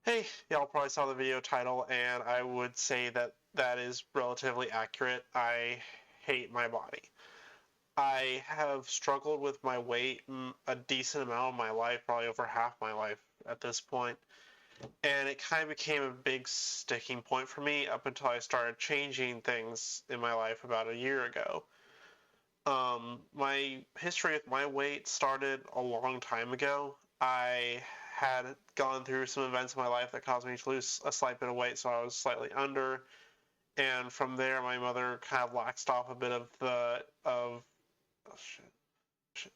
Hey, y'all probably saw the video title, and I would say that that is relatively accurate. I hate my body. I have struggled with my weight a decent amount of my life, probably over half my life at this point, and it kind of became a big sticking point for me up until I started changing things in my life about a year ago. My history with my weight started a long time ago. I had gone through some events in my life that caused me to lose a slight bit of weight, so I was slightly under. And from there, my mother kind of laxed off a bit of oh shit, shit.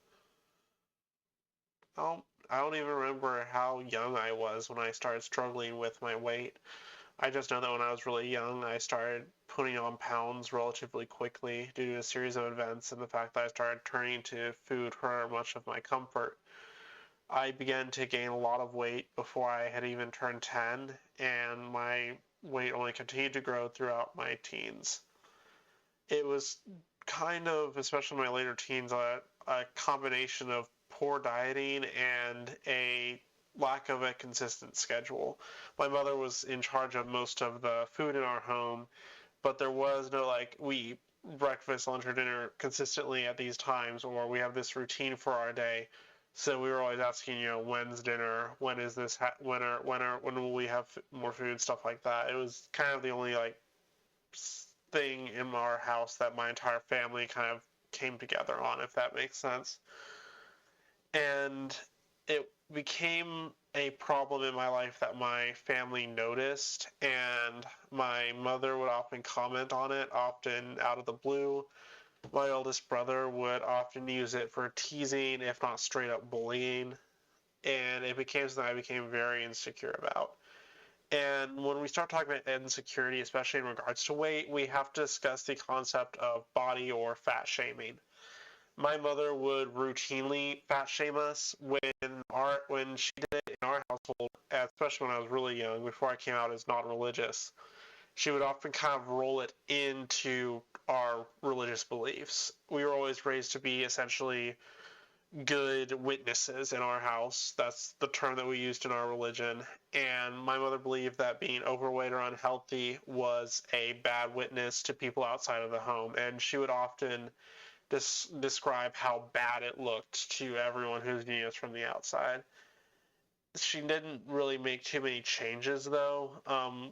I don't even remember how young I was when I started struggling with my weight. I just know that when I was really young, I started putting on pounds relatively quickly due to a series of events and the fact that I started turning to food for much of my comfort. I began to gain a lot of weight before I had even turned 10, and my weight only continued to grow throughout my teens. It was kind of, especially in my later teens, a combination of poor dieting and a lack of a consistent schedule. My mother was in charge of most of the food in our home, but there was no like we eat breakfast, lunch, or dinner consistently at these times, or we have this routine for our day. So we were always asking, when's dinner? When is this? When will we have more food? Stuff like that. It was kind of the only like thing in our house that my entire family kind of came together on, if that makes sense. And it became a problem in my life that my family noticed, and my mother would often comment on it, often out of the blue. My oldest brother would often use it for teasing, if not straight up bullying, and it became something I became very insecure about. And when we start talking about insecurity, especially in regards to weight, we have to discuss the concept of body or fat shaming. My mother would routinely fat shame us when she did it in our household, especially when I was really young, before I came out as non-religious. She would often kind of roll it into our religious beliefs. We were always raised to be essentially good witnesses in our house. That's the term that we used in our religion. And my mother believed that being overweight or unhealthy was a bad witness to people outside of the home. And she would often describe how bad it looked to everyone who's viewing us from the outside. She didn't really make too many changes though.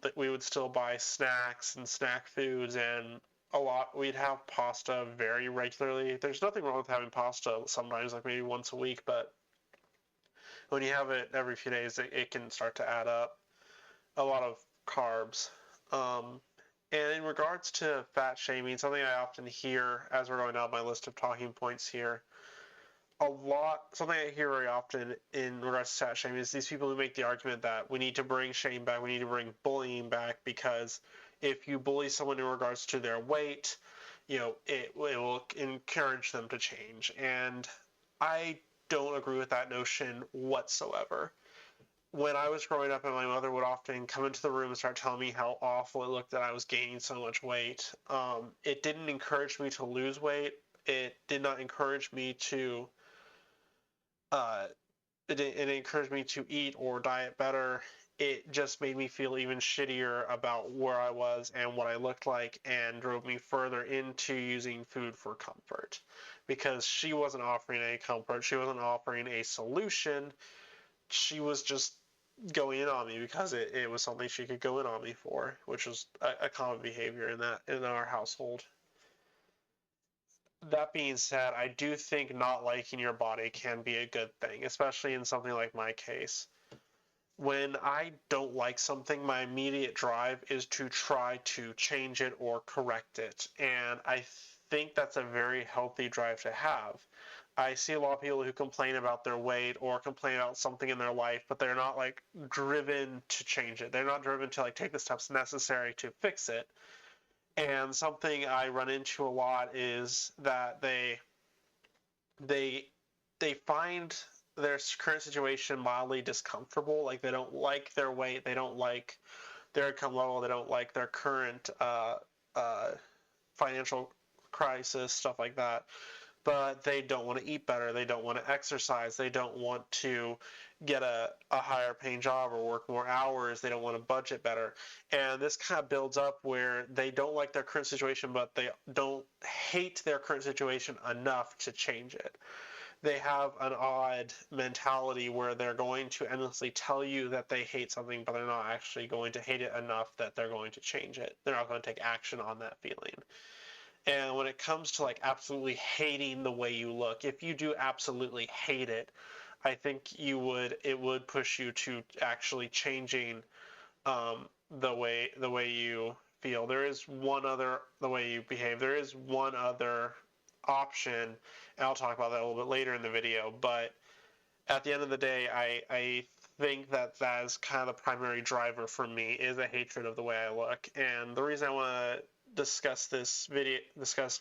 That we would still buy snacks and snack foods, and a lot. We'd have pasta very regularly. There's nothing wrong with having pasta sometimes, like maybe once a week, but when you have it every few days, it can start to add up. A lot of carbs. Um, and in regards to fat shaming, something I often hear as we're going down my list of talking points here, something I hear very often in regards to fat shaming is these people who make the argument that we need to bring shame back, we need to bring bullying back, because if you bully someone in regards to their weight, it will encourage them to change. And I don't agree with that notion whatsoever. When I was growing up, and my mother would often come into the room and start telling me how awful it looked that I was gaining so much weight, it didn't encourage me to lose weight. It did not encourage me to uh, it encouraged me to eat or diet better. It just made me feel even shittier about where I was and what I looked like, and drove me further into using food for comfort, because she wasn't offering any comfort. She wasn't offering a solution. She was just going in on me because it was something she could go in on me for, which was a common behavior in our household. That being said, I do think not liking your body can be a good thing, especially in something like my case. When I don't like something, my immediate drive is to try to change it or correct it. And I think that's a very healthy drive to have. I see a lot of people who complain about their weight or complain about something in their life, but they're not like driven to change it. They're not driven to like take the steps necessary to fix it. And something I run into a lot is that they they find their current situation mildly discomfortable. Like they don't like their weight, they don't like their income level, they don't like their current uh, financial crisis, stuff like that. but they don't want to eat better, they don't want to exercise, they don't want to get a higher paying job or work more hours, they don't want to budget better. And this kind of builds up where they don't like their current situation, but they don't hate their current situation enough to change it. They have an odd mentality where they're going to endlessly tell you that they hate something, but they're not actually going to hate it enough that they're going to change it. They're not going to take action on that feeling. And when it comes to like absolutely hating the way you look, if you do absolutely hate it, I think it would push you to actually changing the way you feel. There is one other the way you behave. There is one other option, and I'll talk about that a little bit later in the video. But at the end of the day, I think that is kind of the primary driver for me, is a hatred of the way I look. And the reason I want to discuss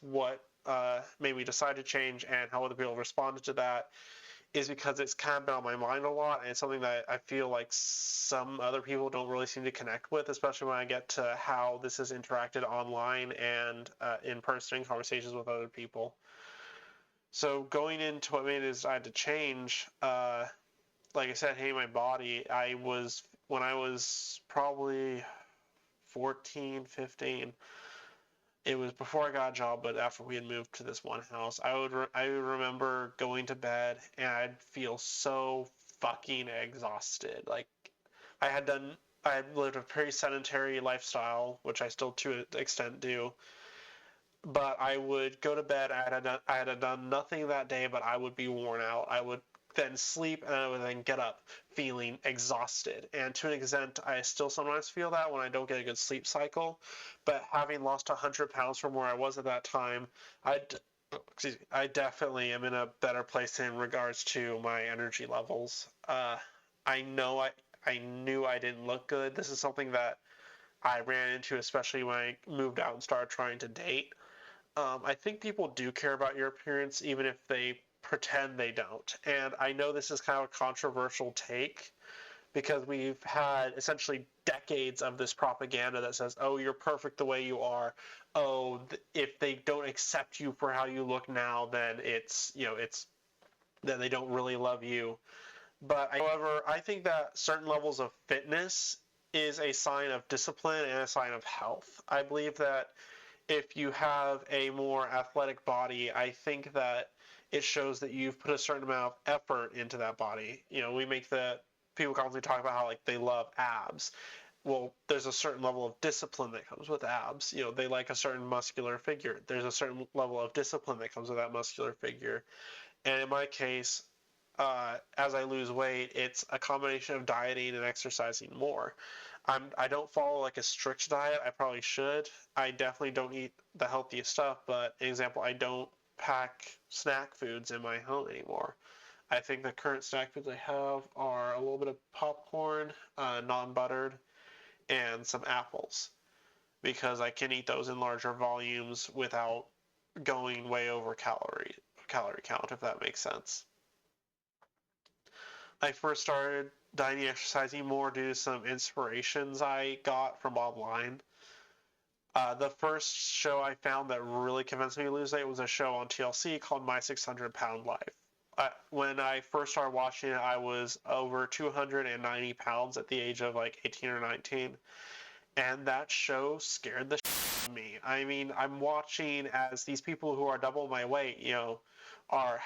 what made me decide to change and how other people responded to that, is because it's kind of been on my mind a lot, and it's something that I feel like some other people don't really seem to connect with, especially when I get to how this is interacted online and in person in conversations with other people. So going into what made me decide to change, like I said, hating my body, when I was probably 14, 15, it was before I got a job, but after we had moved to this one house, I would remember going to bed and I'd feel so fucking exhausted. Like I had lived a very sedentary lifestyle, which I still to an extent do. But I would go to bed. I had done nothing that day, but I would be worn out. I would then sleep, and I would then get up feeling exhausted. And to an extent, I still sometimes feel that when I don't get a good sleep cycle. But having lost 100 pounds from where I was at that time, I definitely am in a better place in regards to my energy levels. I know I knew I didn't look good. This is something that I ran into, especially when I moved out and started trying to date. I think people do care about your appearance, even if they pretend they don't. And I know this is kind of a controversial take, because we've had essentially decades of this propaganda that says, oh, you're perfect the way you are. Oh, if they don't accept you for how you look now, then then they don't really love you. But however, I think that certain levels of fitness is a sign of discipline and a sign of health. I believe that if you have a more athletic body, I think that it shows that you've put a certain amount of effort into that body. People constantly talk about how like they love abs. Well, there's a certain level of discipline that comes with abs. They like a certain muscular figure. There's a certain level of discipline that comes with that muscular figure. And in my case, as I lose weight, it's a combination of dieting and exercising more. I don't follow like a strict diet. I probably should. I definitely don't eat the healthiest stuff, but an example, I don't pack snack foods in my home anymore. I think the current snack foods I have are a little bit of popcorn, non-buttered, and some apples, because I can eat those in larger volumes without going way over calorie count, if that makes sense. I first started dieting, exercising more due to some inspirations I got from online. The first show I found that really convinced me to lose weight was a show on TLC called My 600 Pound Life. When I first started watching it, I was over 290 pounds at the age of like 18 or 19. And that show scared the shit out of me. I mean, I'm watching as these people who are double my weight, are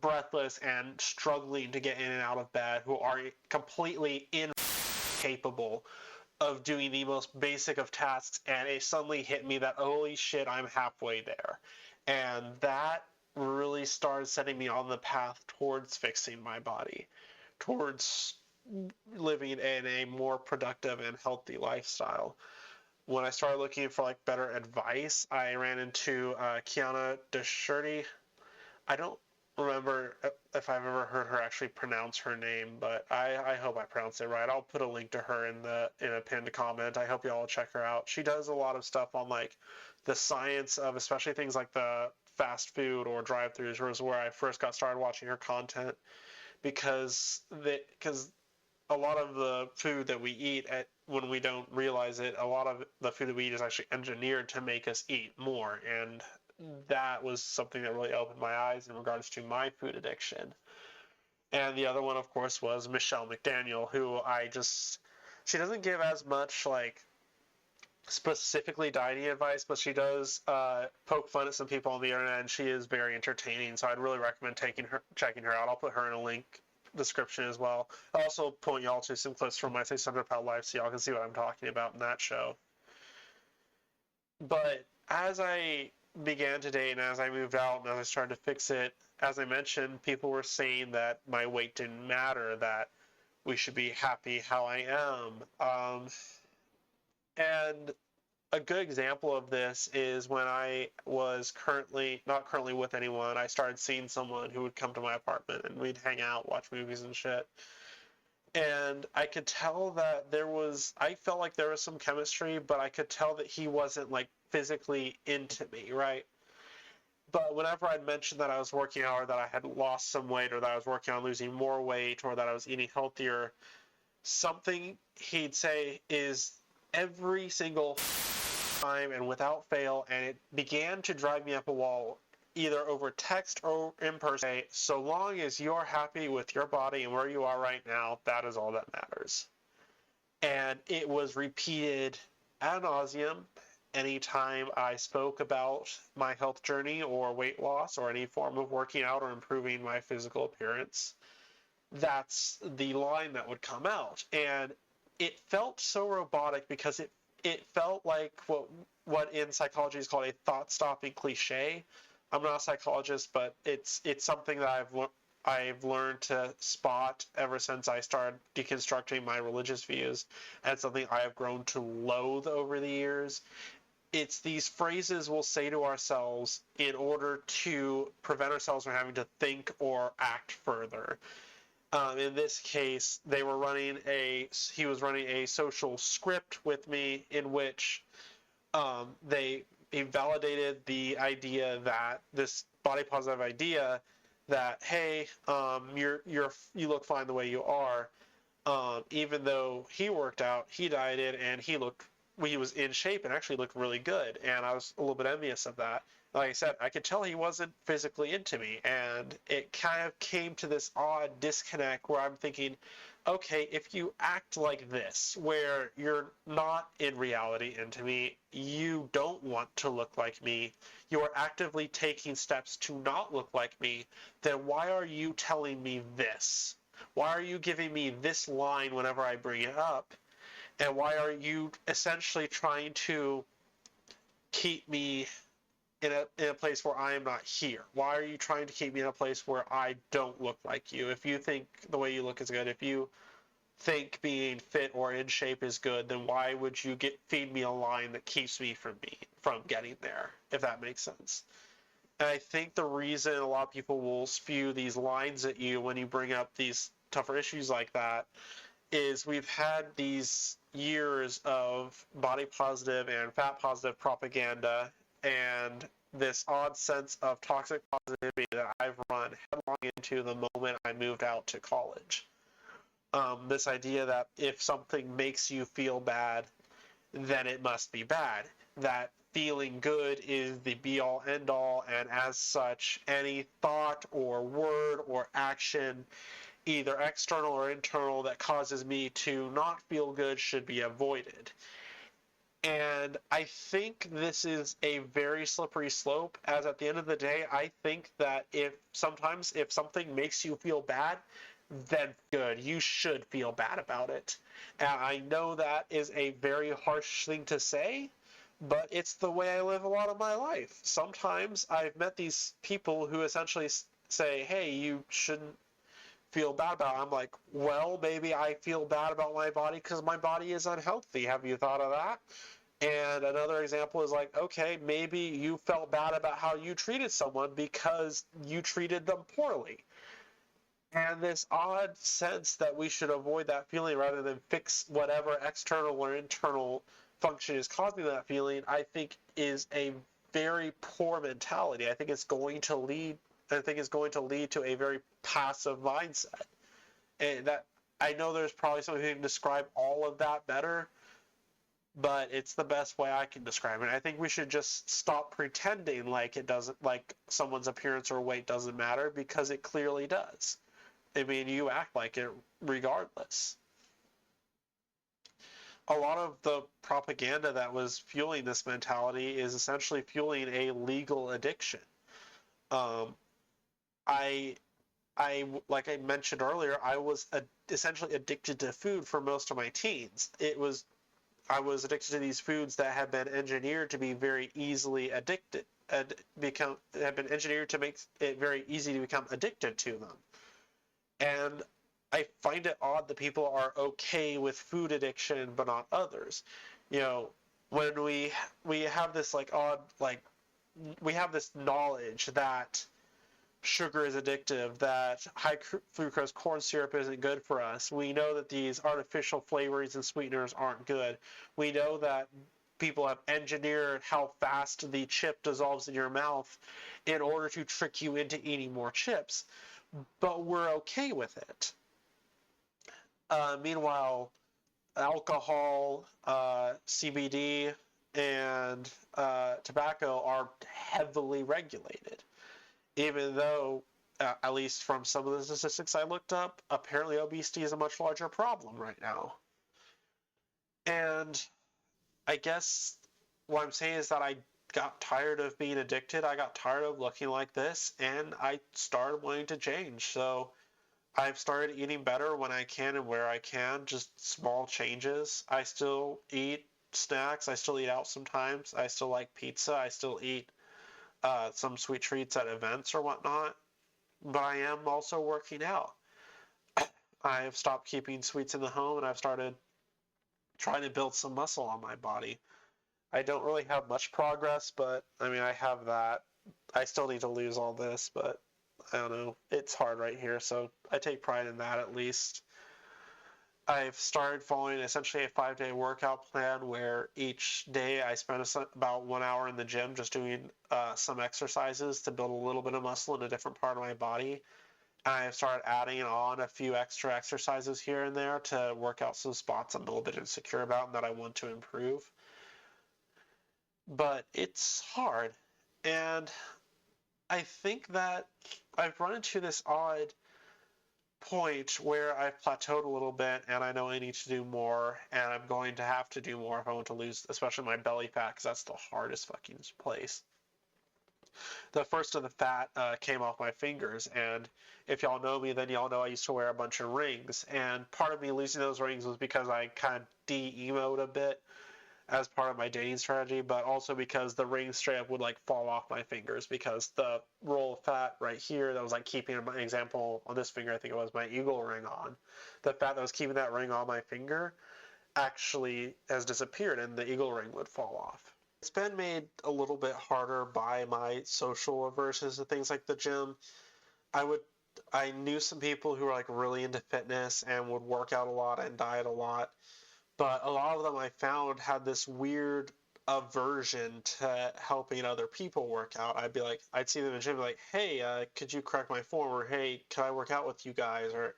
breathless and struggling to get in and out of bed, who are completely incapable of doing the most basic of tasks, and it suddenly hit me that, holy shit, I'm halfway there. And that really started setting me on the path towards fixing my body, towards living in a more productive and healthy lifestyle. When I started looking for like better advice, I ran into Kiana Desherty. I don't remember if I've ever heard her actually pronounce her name, but I hope I pronounced it right. I'll put a link to her in a pinned comment. I hope you all check her out. She does a lot of stuff on like the science of especially things like the fast food or drive-thrus, was where I first got started watching her content, because a lot of the food that we eat, when we don't realize it, a lot of the food that we eat is actually engineered to make us eat more. And that was something that really opened my eyes in regards to my food addiction. And the other one, of course, was Michelle McDaniel, who she doesn't give as much like specifically dieting advice, but she does poke fun at some people on the internet, and she is very entertaining. So I'd really recommend checking her out. I'll put her in a link description as well. I'll also point y'all to some clips from my 600 Pound Life, so y'all can see what I'm talking about in that show. But as I began today, and as I moved out, and as I started to fix it, as I mentioned, people were saying that my weight didn't matter, that we should be happy how I am. And a good example of this is when I was not currently with anyone, I started seeing someone who would come to my apartment and we'd hang out, watch movies and shit. And I could tell that I felt like there was some chemistry, but I could tell that he wasn't like physically into me, right? But whenever I'd mentioned that I was working out, or that I had lost some weight, or that I was working on losing more weight, or that I was eating healthier, something he'd say is every single time and without fail, and it began to drive me up a wall, either over text or in person. So long as you're happy with your body and where you are right now, that is all that matters. And it was repeated ad nauseum anytime I spoke about my health journey or weight loss or any form of working out or improving my physical appearance. That's the line that would come out. And it felt so robotic because it felt like what in psychology is called a thought-stopping cliche. I'm not a psychologist, but it's something that I've learned to spot ever since I started deconstructing my religious views, and it's something I have grown to loathe over the years. It's these phrases we'll say to ourselves in order to prevent ourselves from having to think or act further. In this case, he was running a social script with me in which he validated the idea that this body positive idea that, hey, you look fine the way you are, even though he worked out, he dieted, and he was in shape and actually looked really good, and I was a little bit envious of that. Like I said, I could tell he wasn't physically into me, and it kind of came to this odd disconnect where I'm thinking, okay, if you act like this, where you're not in reality into me, you don't want to look like me, you are actively taking steps to not look like me, then why are you telling me this? Why are you giving me this line whenever I bring it up? And why are you essentially trying to keep me in a place where I am not here? Why are you trying to keep me in a place where I don't look like you? If you think the way you look is good, if you think being fit or in shape is good, then why would you feed me a line that keeps me from getting there, if that makes sense? And I think the reason a lot of people will spew these lines at you when you bring up these tougher issues like that is we've had these years of body positive and fat positive propaganda and this odd sense of toxic positivity that I've run headlong into the moment I moved out to college. This idea that if something makes you feel bad, then it must be bad. That feeling good is the be-all, end-all, and as such, any thought or word or action, either external or internal, that causes me to not feel good should be avoided. And I think this is a very slippery slope, as at the end of the day, I think that if something makes you feel bad, then good, you should feel bad about it. And I know that is a very harsh thing to say, but it's the way I live a lot of my life. Sometimes I've met these people who essentially say, hey, you shouldn't feel bad about it. I'm like, well, maybe I feel bad about my body because my body is unhealthy. Have you thought of that? And another example is like, okay, maybe you felt bad about how you treated someone because you treated them poorly. And this odd sense that we should avoid that feeling rather than fix whatever external or internal function is causing that feeling, I think is a very poor mentality. I think it's going to lead to a very passive mindset. And that, I know there's probably someone who can describe all of that better, but it's the best way I can describe it. I think we should just stop pretending like it doesn't, like someone's appearance or weight doesn't matter, because it clearly does. I mean, you act like it regardless. A lot of the propaganda that was fueling this mentality is essentially fueling a legal addiction. Um, I, like I mentioned earlier, I was essentially addicted to food for most of my teens. I was addicted to these foods that have been engineered to be very easily addicted, have been engineered to make it very easy to become addicted to them. And I find it odd that people are okay with food addiction but not others. You know, when we have this like odd like we have this knowledge that sugar is addictive, that high fructose corn syrup isn't good for us. We know that these artificial flavorings and sweeteners aren't good. We know that people have engineered how fast the chip dissolves in your mouth in order to trick you into eating more chips, but we're okay with it. Meanwhile, alcohol, CBD, and tobacco are heavily regulated. Even though, at least from some of the statistics I looked up, apparently obesity is a much larger problem right now. And I guess what I'm saying is that I got tired of being addicted. I got tired of looking like this, and I started wanting to change. So I've started eating better when I can and where I can, just small changes. I still eat snacks. I still eat out sometimes. I still like pizza. I still eat some sweet treats at events or whatnot. But I am also working out. I have stopped keeping sweets in the home, and I've started trying to build some muscle on my body. I don't really have much progress, but I mean, I have that. I still need to lose all this, but I don't know. It's hard right here, so I take pride in that at least. I've started following essentially a 5-day workout plan where each day I spend about 1 hour in the gym just doing some exercises to build a little bit of muscle in a different part of my body. And I've started adding on a few extra exercises here and there to work out some spots I'm a little bit insecure about and that I want to improve. But it's hard. And I think that I've run into this odd point where I've plateaued a little bit and I know I need to do more, and I'm going to have to do more if I want to lose, especially my belly fat, because that's the hardest fucking place. The first of the fat came off my fingers, and if y'all know me, then y'all know I used to wear a bunch of rings, and part of me losing those rings was because I kind of de-emoed a bit as part of my dating strategy, but also because the ring straight up would like fall off my fingers because the roll of fat right here that was like keeping my example on this finger, I think it was my eagle ring on, the fat that was keeping that ring on my finger actually has disappeared and the eagle ring would fall off. It's been made a little bit harder by my social aversions to things like the gym. I knew some people who were like really into fitness and would work out a lot and diet a lot, but a lot of them I found had this weird aversion to helping other people work out. I'd see them in the gym, like, hey, could you correct my form? Or hey, can I work out with you guys? Or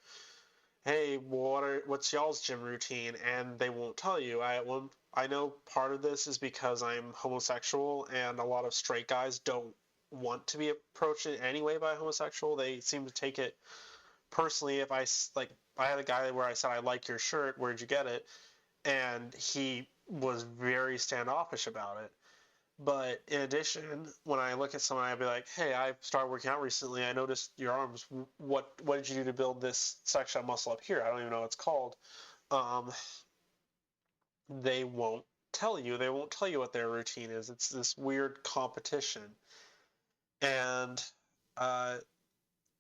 hey, what's y'all's gym routine? And they won't tell you. I know part of this is because I'm homosexual, and a lot of straight guys don't want to be approached in any way by a homosexual. They seem to take it personally. If I had a guy where I said, I like your shirt, where'd you get it? And he was very standoffish about it. But in addition, when I look at someone, I'd be like, "Hey, I started working out recently. I noticed your arms. What did you do to build this section of muscle up here? I don't even know what it's called." Um, they won't tell you. They won't tell you what their routine is. It's this weird competition, and uh,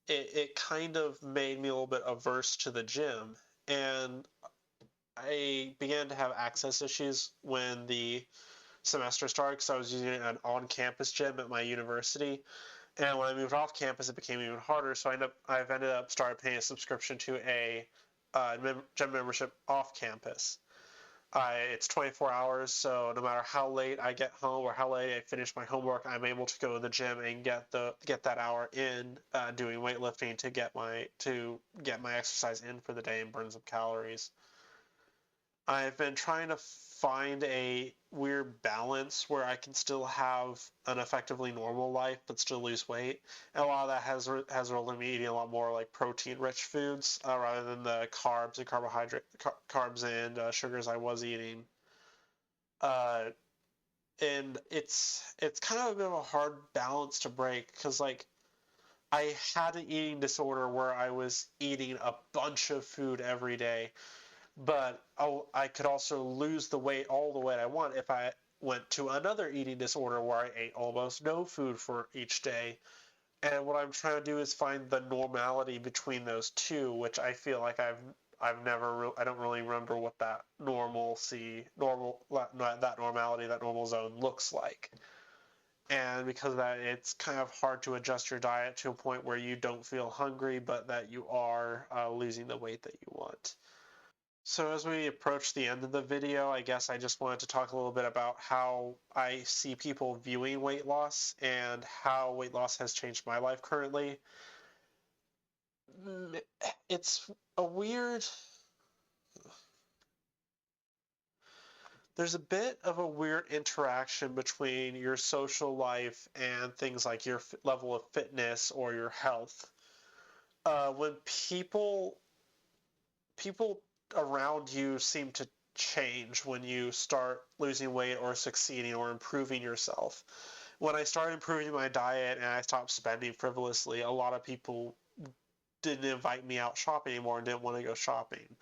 it kind of made me a little bit averse to the gym, and I began to have access issues when the semester started because I was using an on-campus gym at my university. And when I moved off campus, it became even harder. So I've ended up started paying a subscription to a gym membership off campus. It's 24 hours, so no matter how late I get home or how late I finish my homework, I'm able to go to the gym and get that hour in doing weightlifting to get my exercise in for the day and burn some calories. I've been trying to find a weird balance where I can still have an effectively normal life but still lose weight. And a lot of that has resulted in me eating a lot more like protein-rich foods rather than the carbs and carbs and sugars I was eating. Uh, and it's kind of a bit of a hard balance to break because like I had an eating disorder where I was eating a bunch of food every day, but I could also lose the weight, all the weight I want, if I went to another eating disorder where I ate almost no food for each day. And what I'm trying to do is find the normality between those two, which I feel like I've never I don't really remember what that that normality, that normal zone looks like. And because of that, it's kind of hard to adjust your diet to a point where you don't feel hungry, but that you are losing the weight that you want. So as we approach the end of the video, I guess I just wanted to talk a little bit about how I see people viewing weight loss and how weight loss has changed my life currently. It's a weird... There's a bit of a weird interaction between your social life and things like your level of fitness or your health. When people around you seem to change when you start losing weight or succeeding or improving yourself. When I started improving my diet and I stopped spending frivolously, a lot of people didn't invite me out shopping anymore and didn't want to go shopping.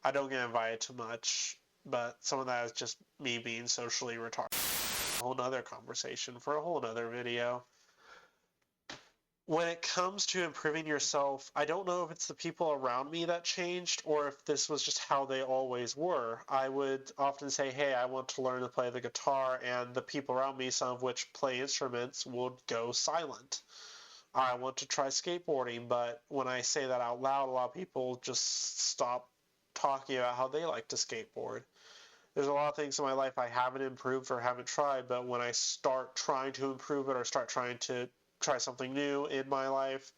I don't get invited too much, but some of that is just me being socially retarded. A whole nother conversation for a whole nother video. When it comes to improving yourself, I don't know if it's the people around me that changed or if this was just how they always were. I would often say, hey, I want to learn to play the guitar, and the people around me, some of which play instruments, would go silent. I want to try skateboarding, but when I say that out loud, a lot of people just stop talking about how they like to skateboard. There's a lot of things in my life I haven't improved or haven't tried, but when I start trying to improve it or start trying to try something new in my life,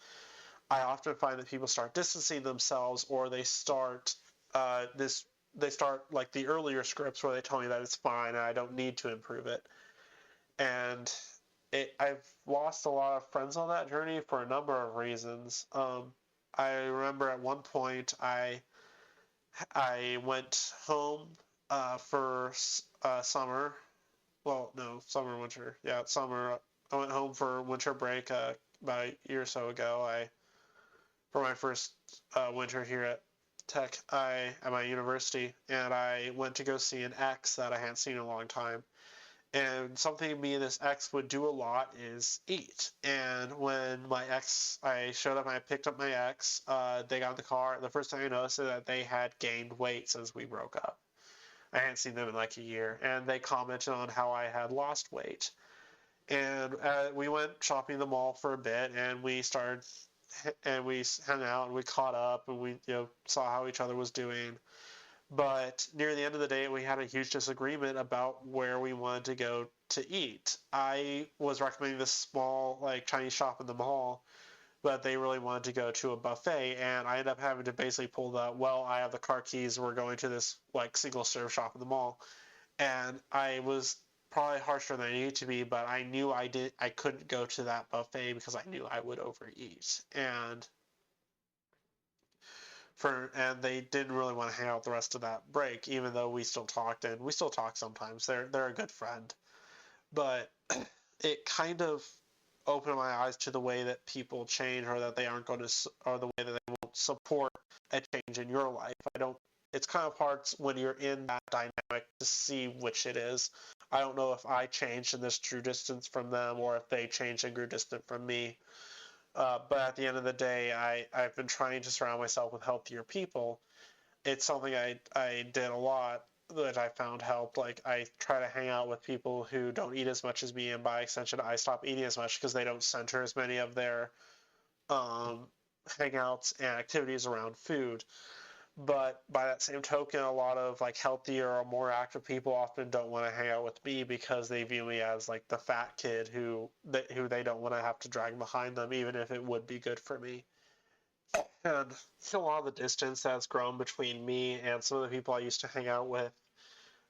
I often find that people start distancing themselves, or they start like the earlier scripts where they tell me that it's fine and I don't need to improve it. And I've lost a lot of friends on that journey for a number of reasons. I remember at one point I went home for summer. Well, no, summer, winter. Yeah, summer. I went home for winter break about a year or so ago. For my first winter here at Tech, at my university, and I went to go see an ex that I hadn't seen in a long time. And something me and this ex would do a lot is eat. And when I showed up and I picked up my ex, they got in the car. The first thing I noticed is that they had gained weight since we broke up. I hadn't seen them in like a year. And they commented on how I had lost weight. And we went shopping in the mall for a bit, and we hung out and we caught up and we saw how each other was doing. But near the end of the day, we had a huge disagreement about where we wanted to go to eat. I was recommending this small, like, Chinese shop in the mall, but they really wanted to go to a buffet, and I ended up having to basically pull I have the car keys, we're going to this, like, single-serve shop in the mall. And I was probably harsher than I needed to be, but I knew I couldn't go to that buffet because I knew I would overeat. And they didn't really want to hang out the rest of that break, even though we still talked, and we still talk sometimes. They're a good friend, but it kind of opened my eyes to the way that people change, or that they aren't going to, or the way that they won't support a change in your life. It's kind of hard when you're in that dynamic to see which it is. I don't know if I changed and this drew distance from them, or if they changed and grew distant from me. But at the end of the day, I've been trying to surround myself with healthier people. It's something I did a lot that I found helped. Like, I try to hang out with people who don't eat as much as me, and by extension, I stop eating as much because they don't center as many of their hangouts and activities around food. But by that same token, a lot of like healthier or more active people often don't want to hang out with me because they view me as like the fat kid who they don't want to have to drag behind them, even if it would be good for me. And a lot of the distance that's grown between me and some of the people I used to hang out with,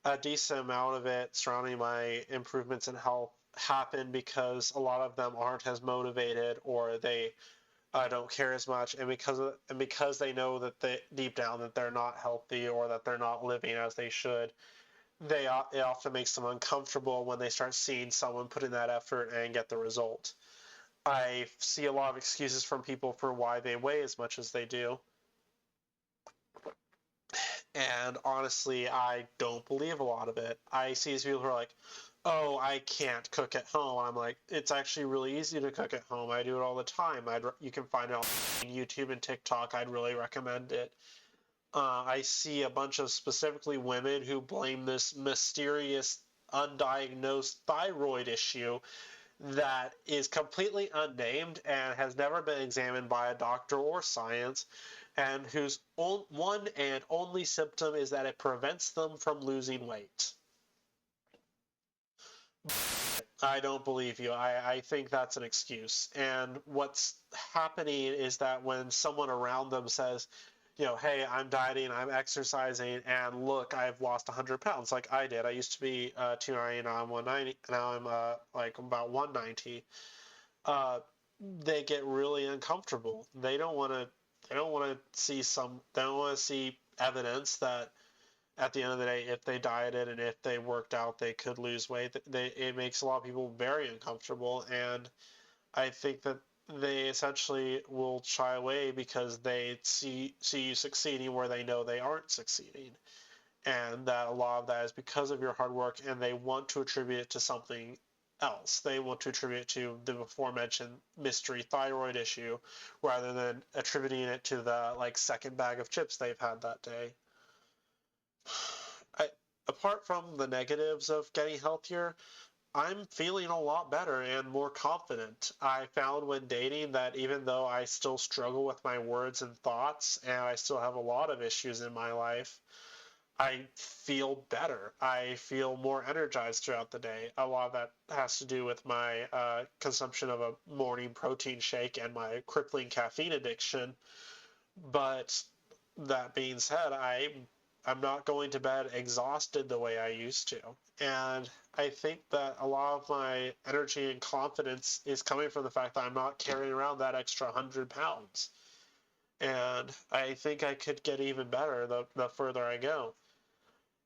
a decent amount of it surrounding my improvements in health happen because a lot of them aren't as motivated, or they don't care as much, and because they know that they deep down that they're not healthy or that they're not living as they should, it often makes them uncomfortable when they start seeing someone put in that effort and get the result. I see a lot of excuses from people for why they weigh as much as they do. And honestly, I don't believe a lot of it. I see these people who are like, oh, I can't cook at home. I'm like, it's actually really easy to cook at home. I do it all the time. You can find it on YouTube and TikTok. I'd really recommend it. I see a bunch of specifically women who blame this mysterious undiagnosed thyroid issue that is completely unnamed and has never been examined by a doctor or science, and whose one and only symptom is that it prevents them from losing weight. I don't believe you. I think that's an excuse. And what's happening is that when someone around them says, hey, I'm dieting, I'm exercising, and look, I've lost 100 pounds like I did. I used to be 290, now I'm 190, now I'm like about 190. They get really uncomfortable. They don't want to. They don't want to see some. They don't want to see evidence that at the end of the day, if they dieted and if they worked out, they could lose weight. It makes a lot of people very uncomfortable, and I think that they essentially will shy away because they see you succeeding where they know they aren't succeeding, and that a lot of that is because of your hard work, and they want to attribute it to something else. They want to attribute it to the aforementioned mystery thyroid issue rather than attributing it to the second bag of chips they've had that day. I, apart from the negatives of getting healthier, I'm feeling a lot better and more confident. I found when dating that even though I still struggle with my words and thoughts, and I still have a lot of issues in my life, I feel better. I feel more energized throughout the day. A lot of that has to do with my consumption of a morning protein shake and my crippling caffeine addiction. But that being said, I'm not going to bed exhausted the way I used to. And I think that a lot of my energy and confidence is coming from the fact that I'm not carrying around that extra 100 pounds. And I think I could get even better the further I go.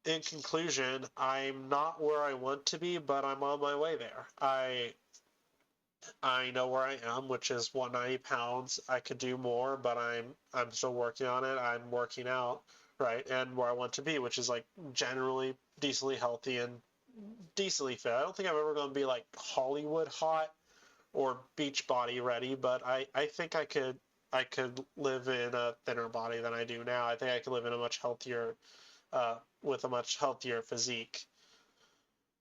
In conclusion, I'm not where I want to be, but I'm on my way there. I know where I am, which is 190 pounds. I could do more, but I'm still working on it. I'm working out, right? And where I want to be, which is like generally decently healthy and decently fit. I don't think I'm ever going to be like Hollywood hot or beach body ready, but I think I could live in a thinner body than I do now. I think I could live in a much healthier with a much healthier physique.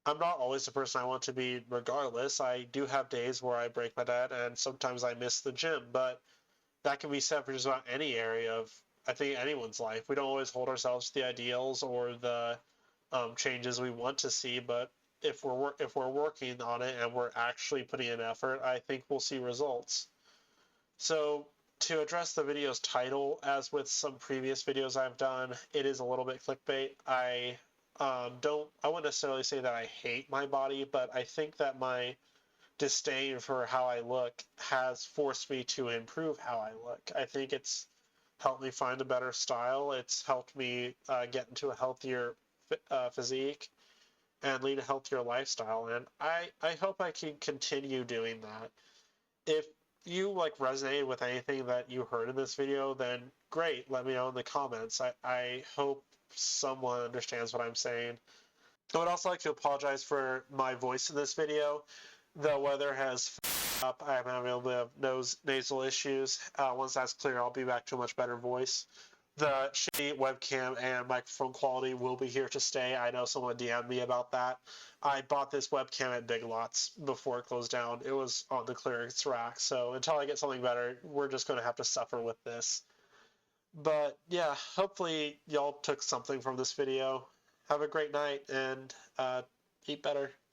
I'm not always the person I want to be regardless. I do have days where I break my diet and sometimes I miss the gym, but that can be said for just about any area of, I think, anyone's life. We don't always hold ourselves to the ideals or the changes we want to see, but if we're working on it and we're actually putting in effort, I think we'll see results. So to address the video's title, as with some previous videos I've done, it is a little bit clickbait. I wouldn't necessarily say that I hate my body, but I think that my disdain for how I look has forced me to improve how I look. I think it's helped me find a better style. It's helped me get into a healthier physique and lead a healthier lifestyle. And I hope I can continue doing that. If you resonated with anything that you heard in this video, then great, let me know in the comments. I hope someone understands what I'm saying. I would also like to apologize for my voice in this video. The weather has up. I'm having a little bit of nasal issues. Once that's clear, I'll be back to a much better voice. The shitty webcam and microphone quality will be here to stay. I know someone DM'd me about that. I bought this webcam at Big Lots before it closed down. It was on the clearance rack, so until I get something better, we're just going to have to suffer with this. But yeah, hopefully y'all took something from this video. Have a great night and eat better.